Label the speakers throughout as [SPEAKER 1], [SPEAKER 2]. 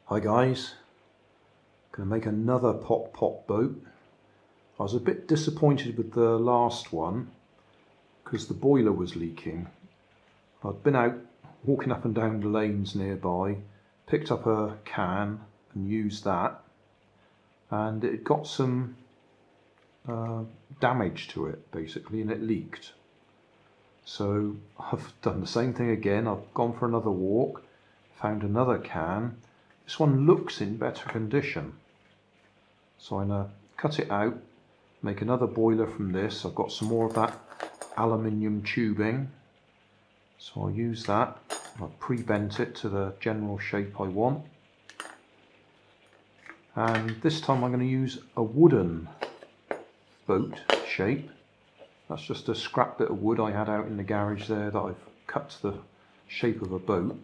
[SPEAKER 1] Hi guys, going to make another Pop Pop boat. I was a bit disappointed with the last one because the boiler was leaking. I'd been out walking up and down the lanes nearby, picked up a can and used that, and it got some damage to it basically, and it leaked. So I've done the same thing again. I've gone for another walk, found another can. This one looks in better condition, so I'm going to cut it out, make another boiler from this. I've got some more of that aluminium tubing, so I'll use that. I've pre-bent it to the general shape I want, and this time I'm going to use a wooden boat shape. That's just a scrap bit of wood I had out in the garage there that I've cut to the shape of a boat.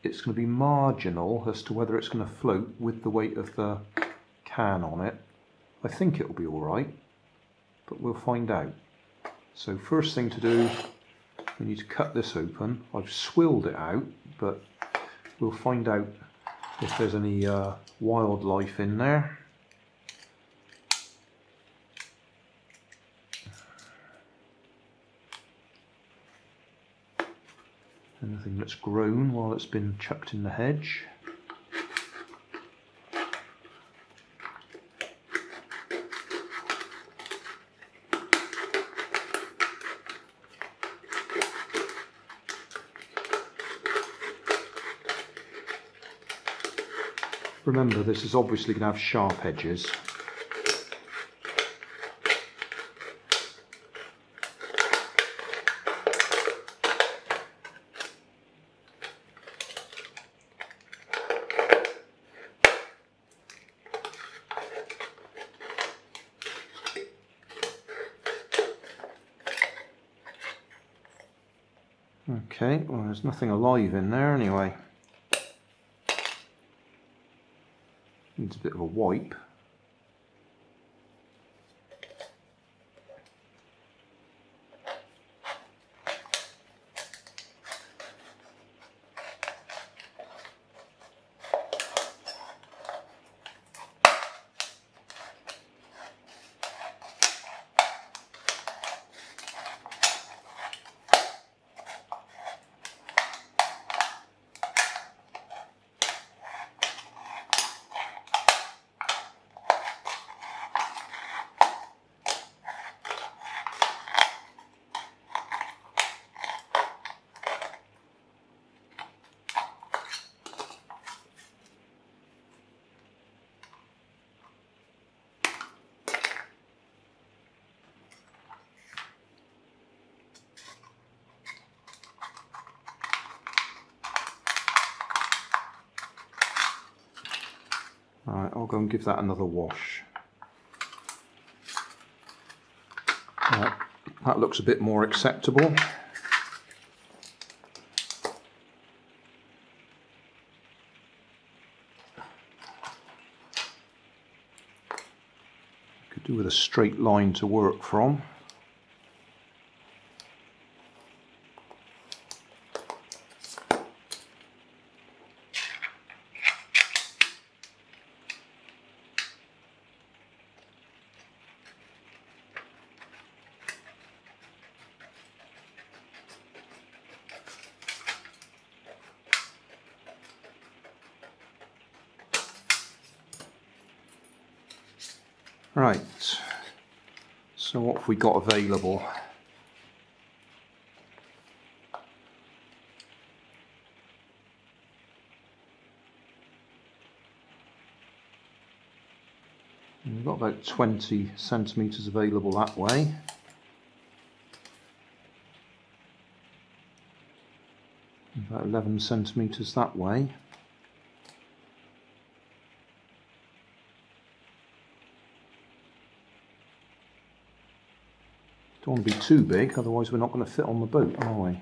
[SPEAKER 1] It's going to be marginal as to whether it's going to float with the weight of the can on it. I think it'll be alright, but we'll find out. So first thing to do, we need to cut this open. I've swilled it out, but we'll find out if there's any wildlife in there. Anything that's grown while it's been chucked in the hedge. Remember, this is obviously going to have sharp edges. Okay, well, there's nothing alive in there anyway. Needs a bit of a wipe. Alright, I'll go and give that another wash. Right, that looks a bit more acceptable. Could do with a straight line to work from. Right, so what have we got available? We've got about 20 centimetres available that way. About 11 centimetres that way. Don't want to be too big, otherwise we're not going to fit on the boat, are we?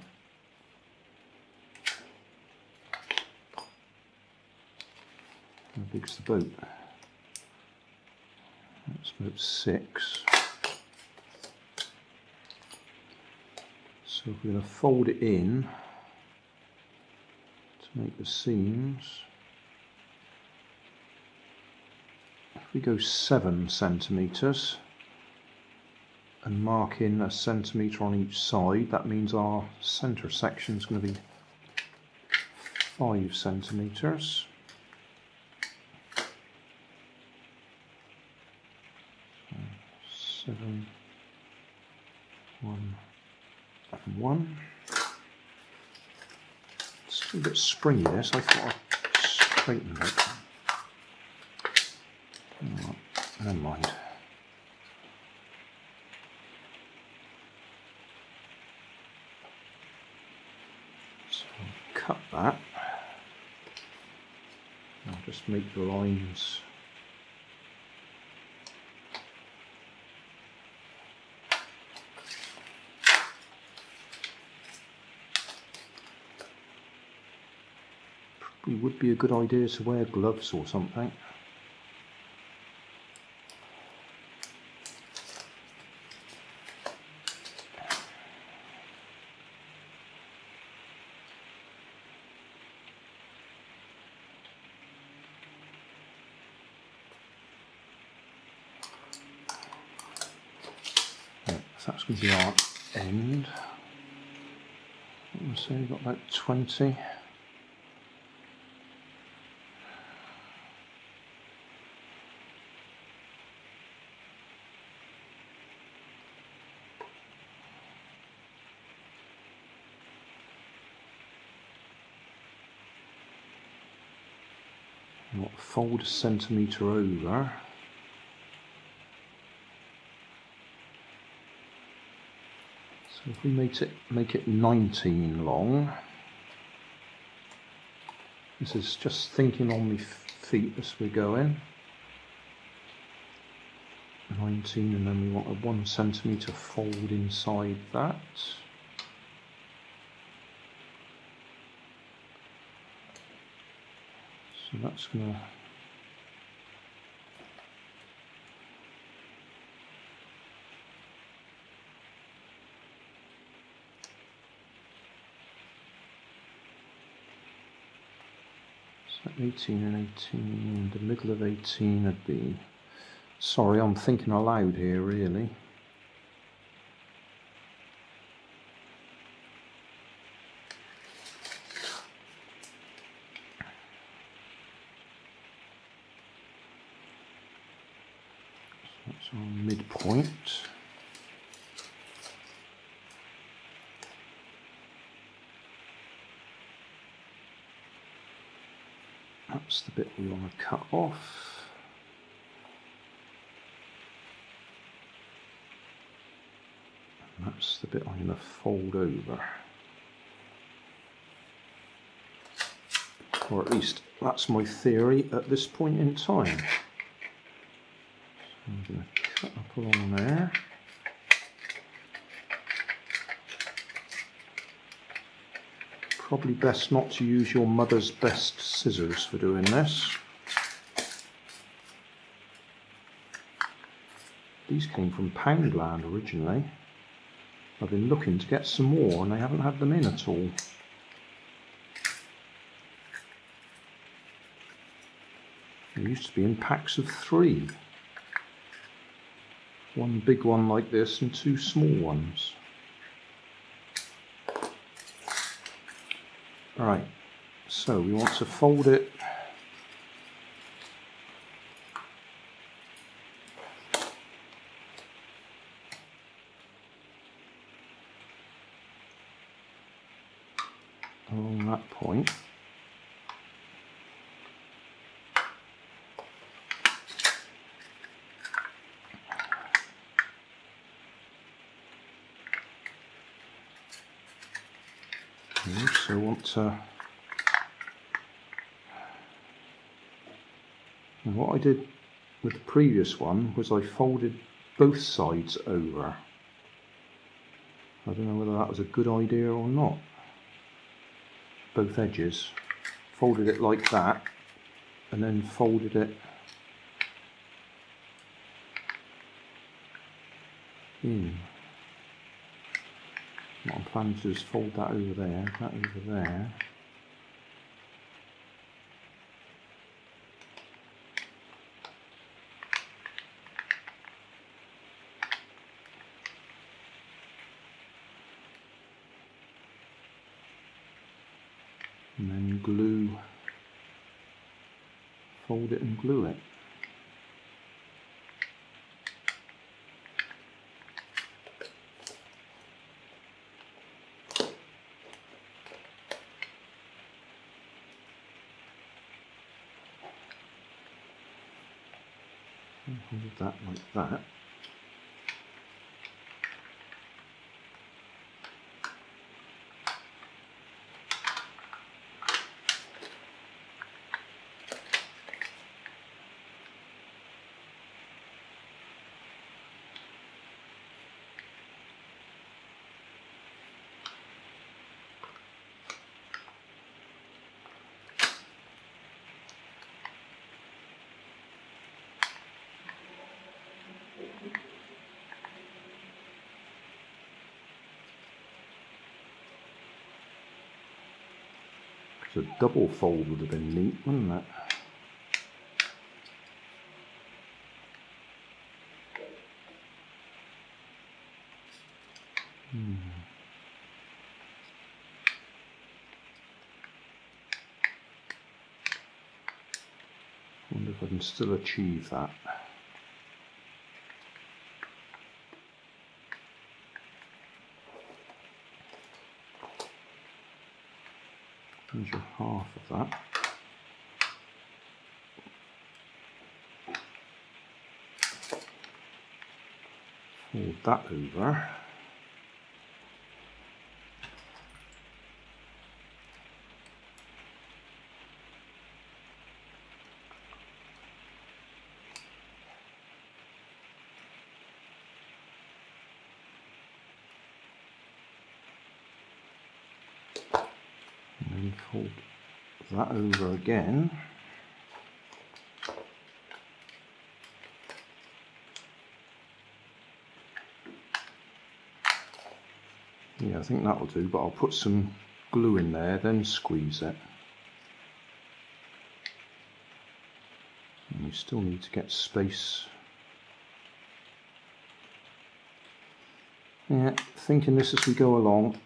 [SPEAKER 1] How big's the boat? That's about 6. So if we're going to fold it in to make the seams, If we go 7 centimetres and mark in a centimetre on each side, that means our centre section is going to be 5 centimetres. So 7, 1 and 1. It's still a bit springy this, I thought I'd straighten it. Oh, never mind. So I'll cut that. I'll just make the lines. Probably would be a good idea to wear gloves or something. That's going to be our end. Let's say we've got about 20. And we'll fold a centimetre over. So if we make it 19 long, this is just thinking on my feet as we're going. 19, and then we want a 1 centimetre fold inside that. So that's going to so 18 and 18, the middle of 18 would be, sorry, I'm thinking aloud here really. So that's our midpoint. That's the bit we want to cut off. And that's the bit I'm going to fold over. Or at least that's my theory at this point in time. So I'm going to cut up along there. Probably best not to use your mother's best scissors for doing this. These came from Poundland originally. I've been looking to get some more and they haven't had them in at all. They used to be in packs of 3. One big one like this and 2 small ones. Right, so we want to fold it along that point. We also want to, and what I did with the previous one was I folded both sides over. I don't know whether that was a good idea or not. Both edges. Folded it like that and then folded it in. What I'm planning to do is fold that over there, that over there. and then glue, fold it and glue it. Hold that like that. So a double fold would have been neat, wouldn't it? Wonder if I can still achieve that. Measure half of that. Fold that over. And then fold that over again. Yeah, I think that'll do, but I'll put some glue in there, then squeeze it. And we still need to get space. Yeah, thinking this as we go along.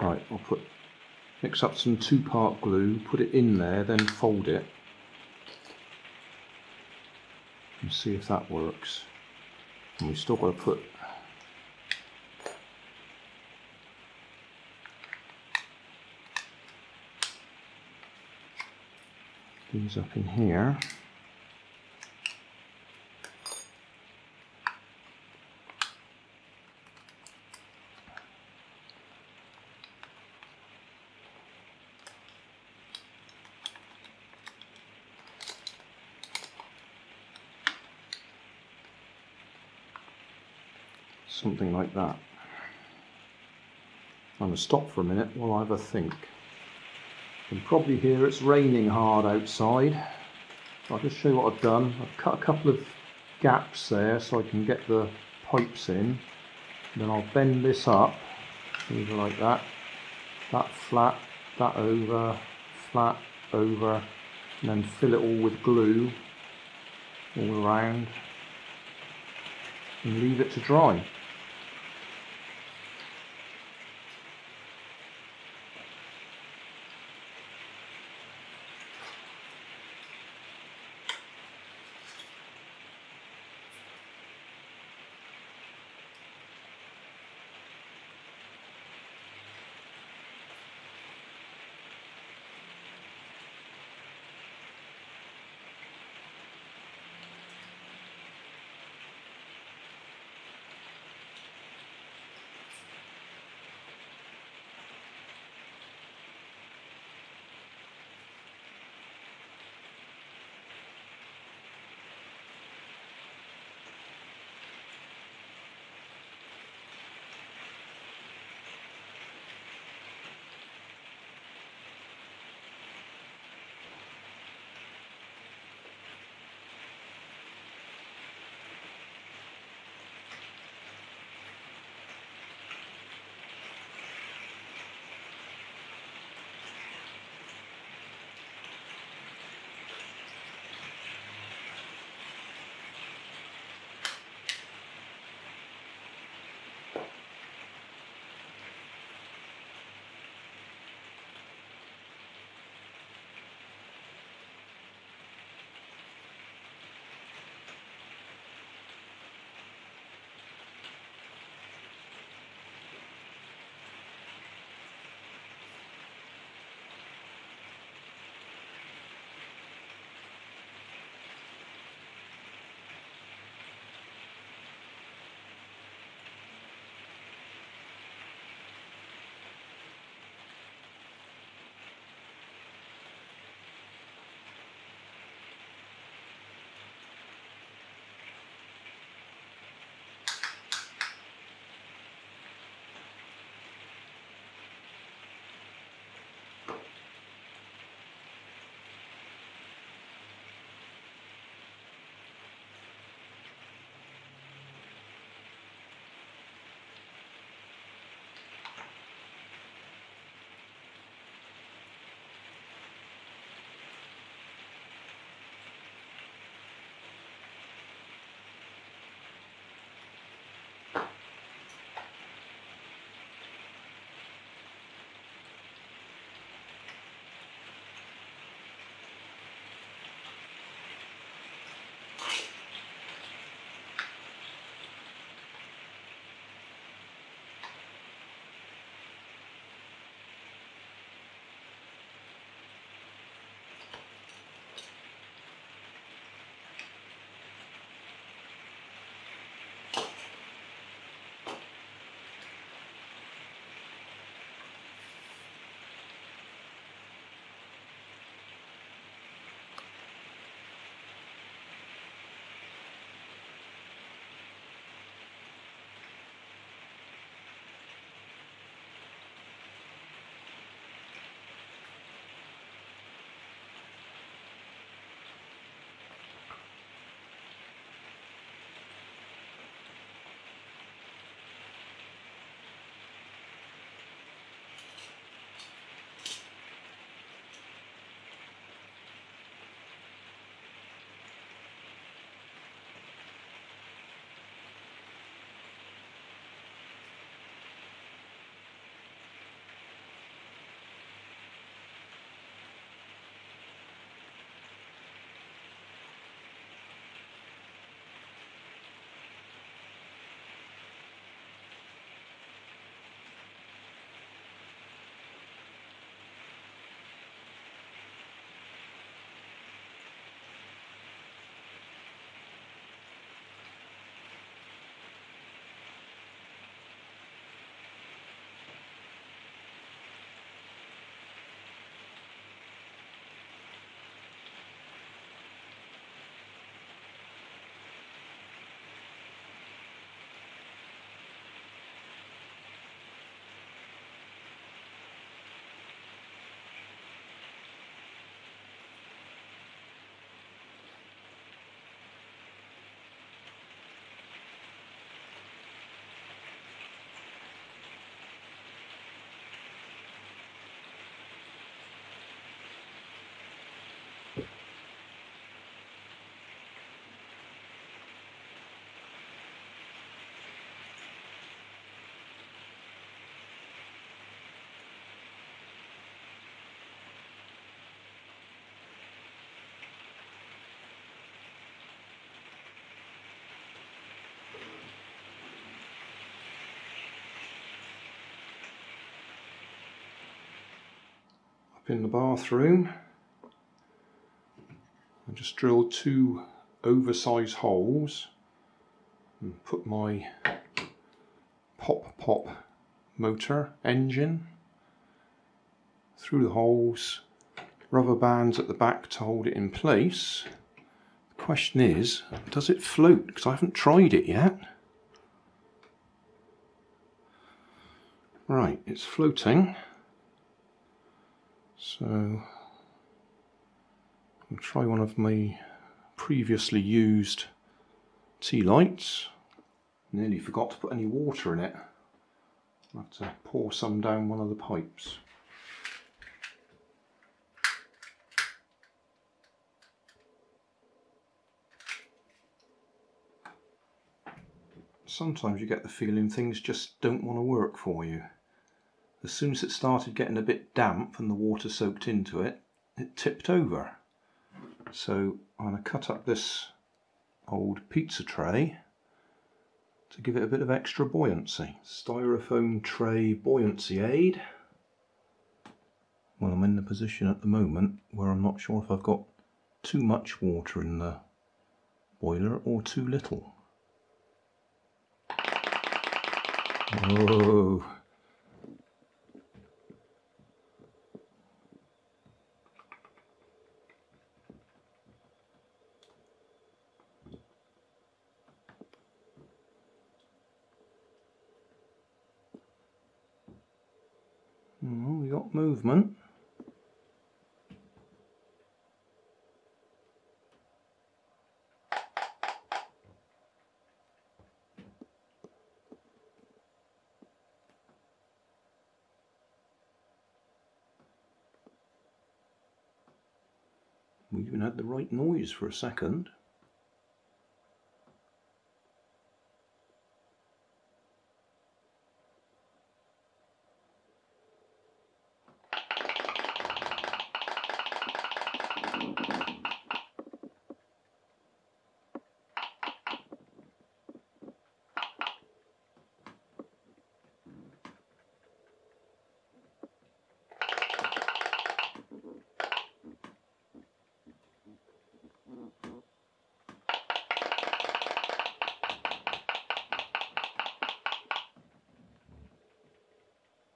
[SPEAKER 1] Right, I'll mix up some 2-part glue, put it in there, then fold it and see if that works. And we've still got to put these up in here. Something like that. I'm going to stop for a minute while I have a think. You can probably hear it's raining hard outside. I'll just show you what I've done. I've cut a couple of gaps there so I can get the pipes in. Then I'll bend this up, either like that, that flat, that over, flat, over, and then fill it all with glue all around and leave it to dry. in the bathroom. I just drilled 2 oversized holes and put my Pop Pop motor engine through the holes, rubber bands at the back to hold it in place. The question is, does it float? Because I haven't tried it yet. Right, it's floating. So I'll try one of my previously used tea lights. Nearly forgot to put any water in it. I'll have to pour some down one of the pipes. Sometimes you get the feeling things just don't want to work for you. As soon as it started getting a bit damp and the water soaked into it, it tipped over. So I'm going to cut up this old pizza tray to give it a bit of extra buoyancy. Styrofoam tray buoyancy aid. Well, I'm in the position at the moment where I'm not sure if I've got too much water in the boiler or too little. Whoa! We got movement. We even had the right noise for a second.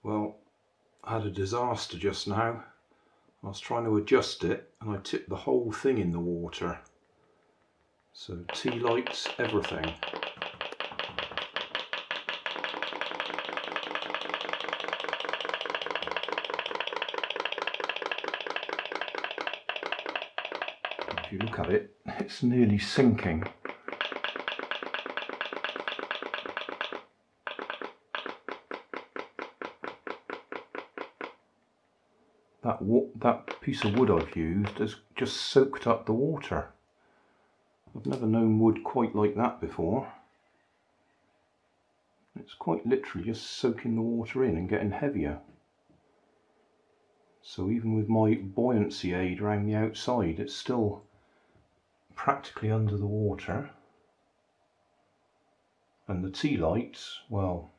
[SPEAKER 1] Well, I had a disaster just now. I was trying to adjust it and I tipped the whole thing in the water. So tea lights, everything. If you look at it, it's nearly sinking. That piece of wood I've used has just soaked up the water. I've never known wood quite like that before. It's quite literally just soaking the water in and getting heavier. So even with my buoyancy aid around the outside, it's still practically under the water. And the tea lights, well,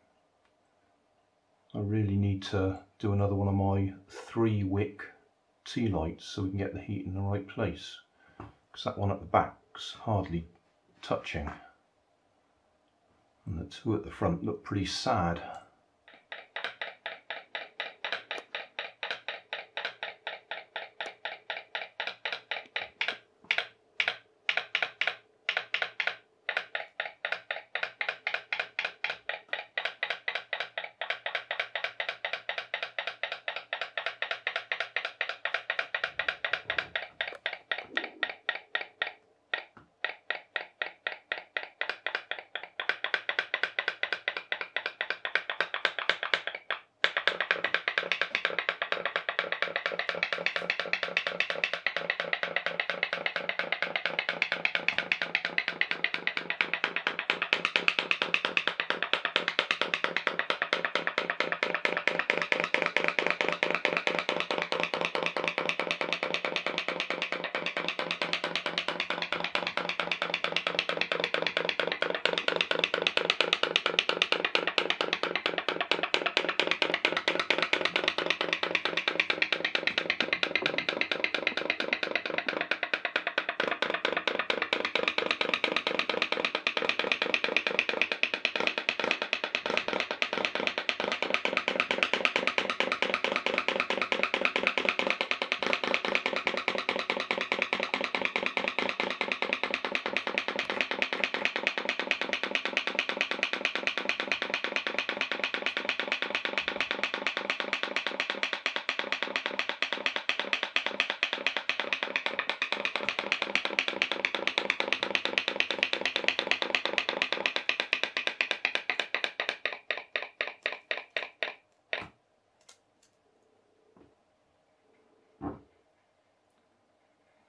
[SPEAKER 1] I really need to do another one of my 3-wick tea lights so we can get the heat in the right place, because that one at the back's hardly touching and the 2 at the front look pretty sad.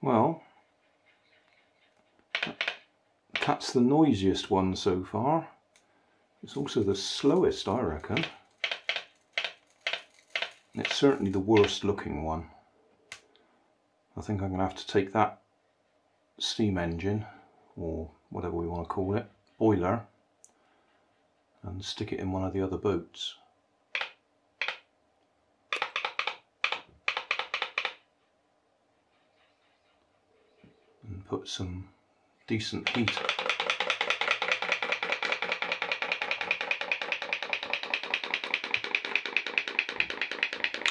[SPEAKER 1] Well, that's the noisiest one so far. It's also the slowest, I reckon. It's certainly the worst looking one. I think I'm going to have to take that steam engine, or whatever we want to call it, boiler, and stick it in one of the other boats. And put some decent heat.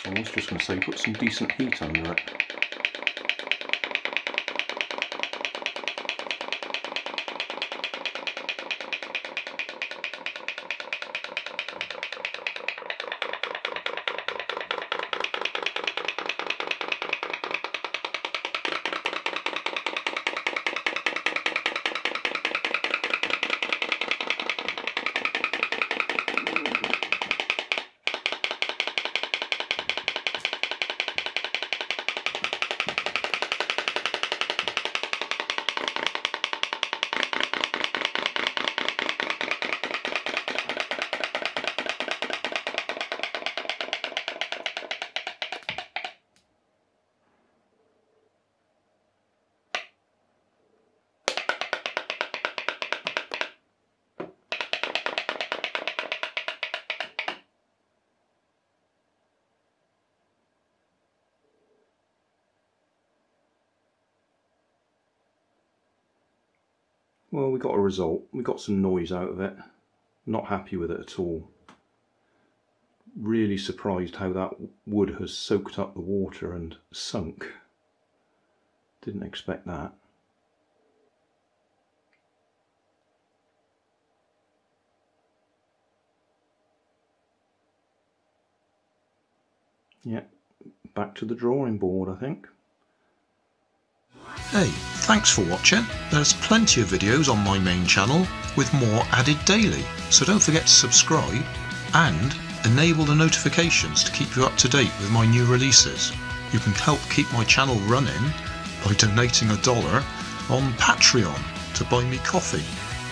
[SPEAKER 1] I was just going to say, put some decent heat under it. Well, we got a result. We got some noise out of it. Not happy with it at all. Really surprised how that wood has soaked up the water and sunk. Didn't expect that. Yeah, back to the drawing board, I think.
[SPEAKER 2] Hey, thanks for watching. There's plenty of videos on my main channel with more added daily, so don't forget to subscribe and enable the notifications to keep you up to date with my new releases. You can help keep my channel running by donating $1 on Patreon to buy me coffee.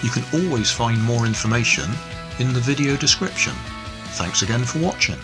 [SPEAKER 2] You can always find more information in the video description. Thanks again for watching.